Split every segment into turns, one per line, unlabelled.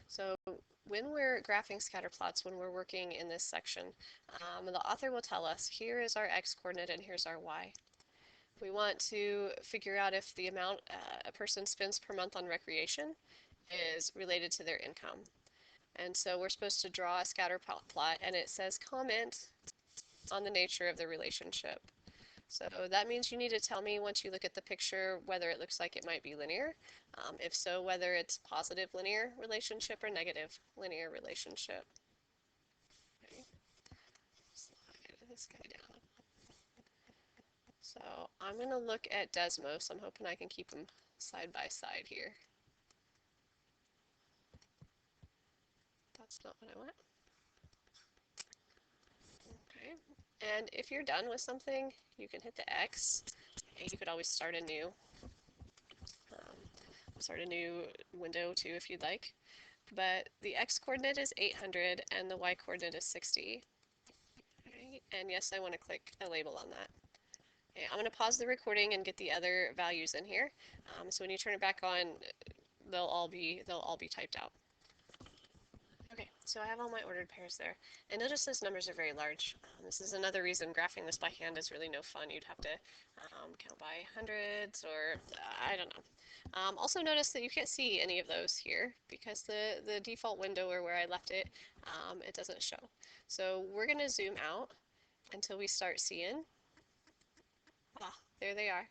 So when we're graphing scatter plots, when we're working in this section, the author will tell us, here is our x coordinate and here's our y. We want to figure out if the amount a person spends per month on recreation is related to their income. And so we're supposed to draw a scatter plot, and it says comment on the nature of the relationship. So that means you need to tell me once you look at the picture whether it looks like it might be linear. If so, whether it's positive linear relationship or negative linear relationship. Okay. Slide this guy down. So I'm going to look at Desmos. I'm hoping I can keep them side by side here. That's not what I want. Okay. And if you're done with something, you can hit the X. And you could always start a new window too if you'd like. But the X coordinate is 800 and the Y coordinate is 60. Okay. And yes, I want to click a label on that. Okay, I'm going to pause the recording and get the other values in here. So when you turn it back on, they'll all be typed out. Okay, so I have all my ordered pairs there. And notice those numbers are very large. This is another reason graphing this by hand is really no fun. You'd have to count by hundreds or I don't know. Also notice that you can't see any of those here because the default window or where I left it, it doesn't show. So we're going to zoom out until we start seeing. Ah, there they are.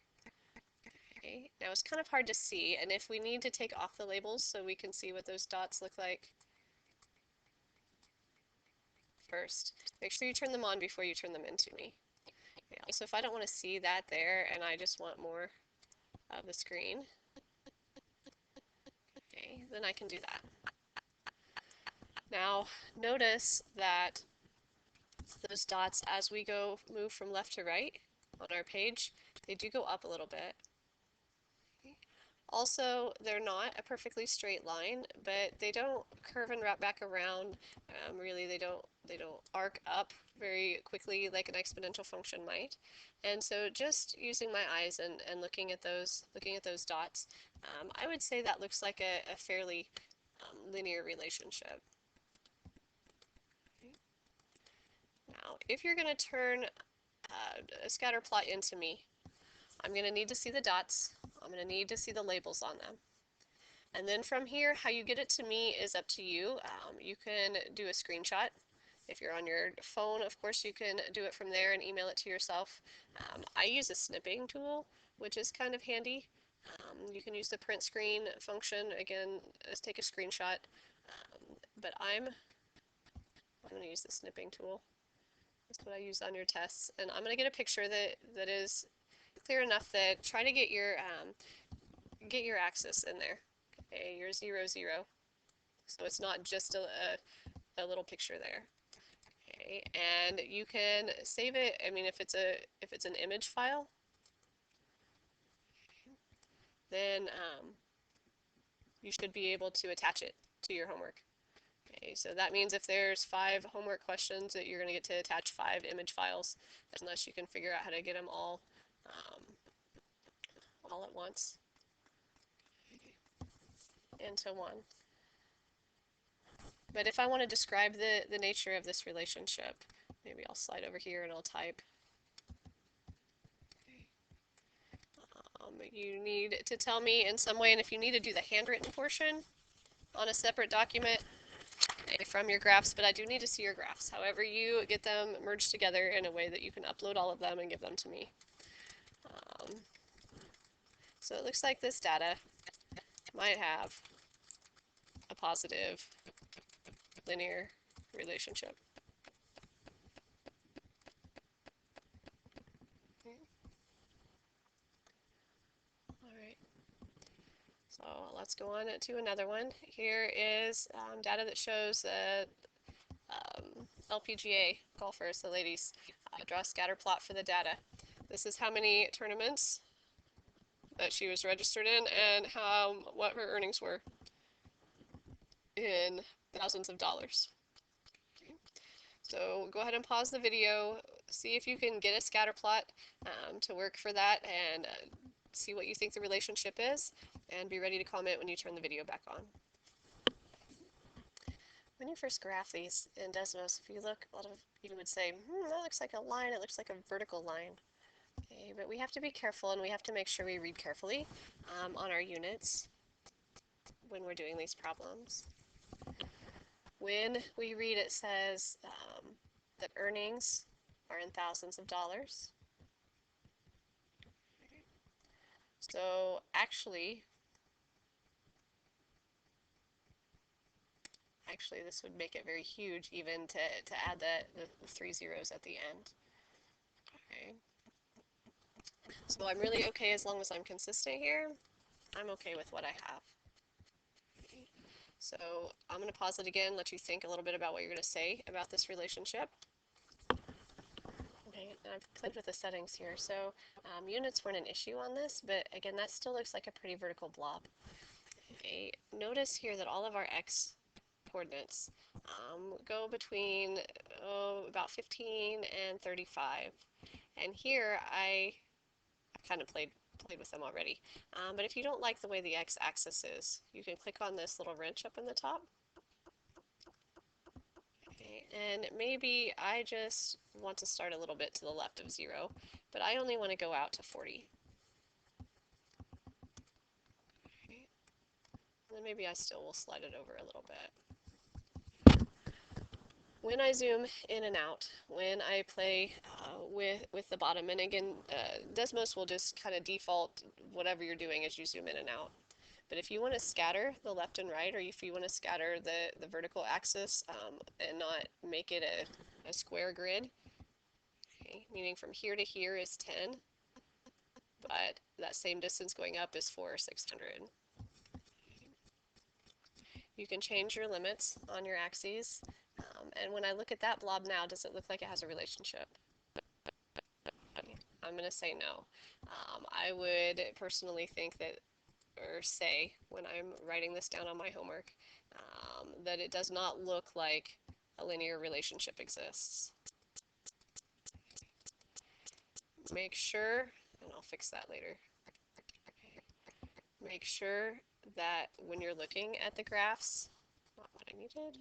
Okay, now it's kind of hard to see, and if we need to take off the labels so we can see what those dots look like first, make sure you turn them on before you turn them into me. Yeah, so if I don't want to see that there and I just want more of the screen, okay, then I can do that. Now notice that those dots, as we move from left to right on our page, they do go up a little bit. Also, they're not a perfectly straight line, but they don't curve and wrap back around. Really, they don't arc up very quickly like an exponential function might. And so, just using my eyes and looking at those dots, I would say that looks like a fairly linear relationship. Okay. Now, if you're going to turn a scatter plot into me, I'm going to need to see the dots. I'm going to need to see the labels on them. And then from here, how you get it to me is up to you. You can do a screenshot. If you're on your phone, of course, you can do it from there and email it to yourself. I use a snipping tool, which is kind of handy. You can use the print screen function. Again, take a screenshot. But I'm going to use the snipping tool. That's what I use on your tests. And I'm going to get a picture that is clear enough that try to get your axis in there. Okay, your 0, 0. So it's not just a little picture there. Okay, and you can save it. I mean, if it's an image file, then you should be able to attach it to your homework. Okay, so that means if there's 5 homework questions, that you're going to get to attach 5 image files, unless you can figure out how to get them all at once into one. But if I want to describe the nature of this relationship, maybe I'll slide over here and I'll type. You need to tell me in some way, and if you need to do the handwritten portion on a separate document from your graphs, but I do need to see your graphs. However you get them merged together in a way that you can upload all of them and give them to me. So it looks like this data might have a positive linear relationship. All right. So let's go on to another one. Here is data that shows that LPGA golfers, the ladies, draw a scatter plot for the data. This is how many tournaments that she was registered in and what her earnings were in thousands of dollars. Okay. So go ahead and pause the video, see if you can get a scatter plot to work for that, and see what you think the relationship is, and be ready to comment when you turn the video back on. When you first graph these in Desmos, if you look, a lot of you would say, that looks like a line, it looks like a vertical line. Okay, but we have to be careful and we have to make sure we read carefully on our units when we're doing these problems. When we read, it says that earnings are in thousands of dollars. So actually this would make it very huge even to add the 3 zeros at the end. Okay. So I'm really okay as long as I'm consistent here. I'm okay with what I have. So I'm going to pause it again, let you think a little bit about what you're going to say about this relationship. Okay, and I've played with the settings here. So units weren't an issue on this, but again, that still looks like a pretty vertical blob. Okay, notice here that all of our x coordinates go between about 15 and 35. And here I've kind of played with them already. But if you don't like the way the x-axis is, you can click on this little wrench up in the top. Okay, and maybe I just want to start a little bit to the left of 0, but I only want to go out to 40. Okay. And then maybe I still will slide it over a little bit. When I zoom in and out, when I play with the bottom, and again, Desmos will just kind of default whatever you're doing as you zoom in and out. But if you want to scatter the left and right, or if you want to scatter the vertical axis and not make it a square grid, okay, meaning from here to here is 10, but that same distance going up is 4 or 600. You can change your limits on your axes. And when I look at that blob now, does it look like it has a relationship? I'm going to say no. I would personally think that, or say, when I'm writing this down on my homework, that it does not look like a linear relationship exists. Make sure, and I'll fix that later, make sure that when you're looking at the graphs, not what I needed,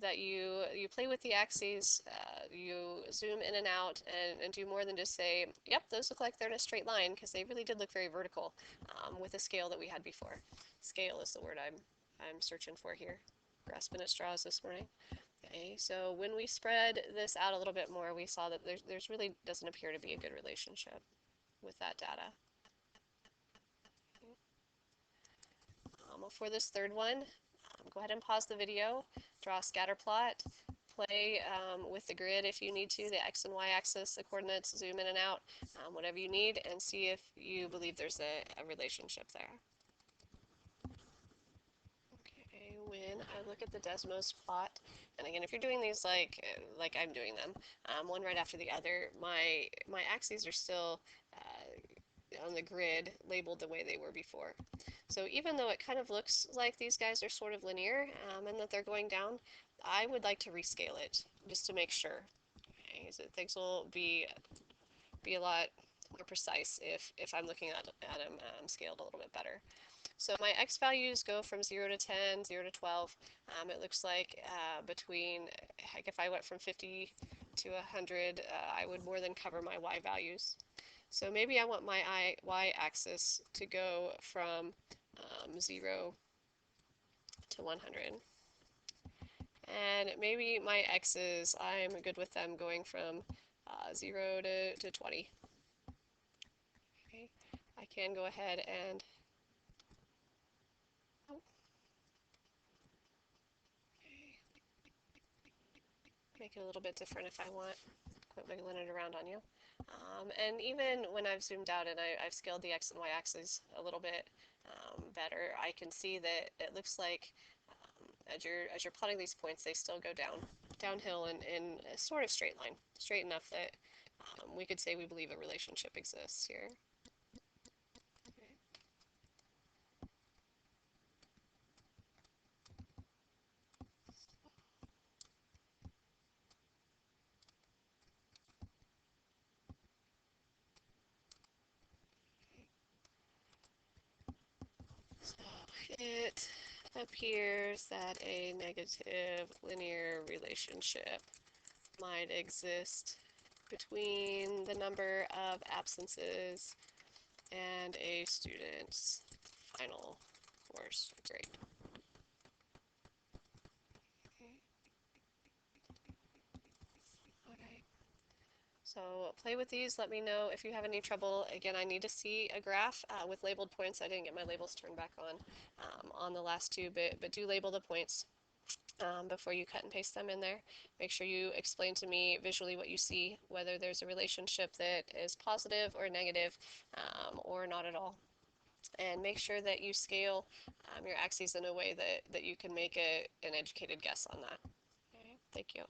that you play with the axes, you zoom in and out, and do more than just say, yep, those look like they're in a straight line, because they really did look very vertical with the scale that we had before. Scale is the word I'm searching for here. Grasping at straws this morning. Okay, so when we spread this out a little bit more, we saw that there's really doesn't appear to be a good relationship with that data. For this third one, go ahead and pause the video, draw a scatter plot, play with the grid if you need to, the x and y axis, the coordinates, zoom in and out, whatever you need, and see if you believe there's a relationship there. Okay, when I look at the Desmos plot, and again, if you're doing these like I'm doing them, one right after the other, my axes are still on the grid labeled the way they were before. So even though it kind of looks like these guys are sort of linear and that they're going down, I would like to rescale it just to make sure. Okay, so things will be a lot more precise if I'm looking at them scaled a little bit better. So my x values go from 0 to 10, 0 to 12. It looks like between, heck, if I went from 50 to 100, I would more than cover my y values. So maybe I want my y-axis to go from 0 to 100. And maybe my x's, I'm good with them going from 0 to 20. Okay, I can go ahead and make it a little bit different if I want. Quit wiggling it around on you. And even when I've zoomed out and I've scaled the x and y axes a little bit better, I can see that it looks like as you're plotting these points, they still go downhill in a sort of straight line, straight enough that we could say we believe a relationship exists here. So it appears that a negative linear relationship might exist between the number of absences and a student's final course grade. Okay. So play with these. Let me know if you have any trouble. Again, I need to see a graph with labeled points. I didn't get my labels turned back on the last two, but do label the points before you cut and paste them in there. Make sure you explain to me visually what you see, whether there's a relationship that is positive or negative or not at all. And make sure that you scale your axes in a way that you can make an educated guess on that. Okay, thank you.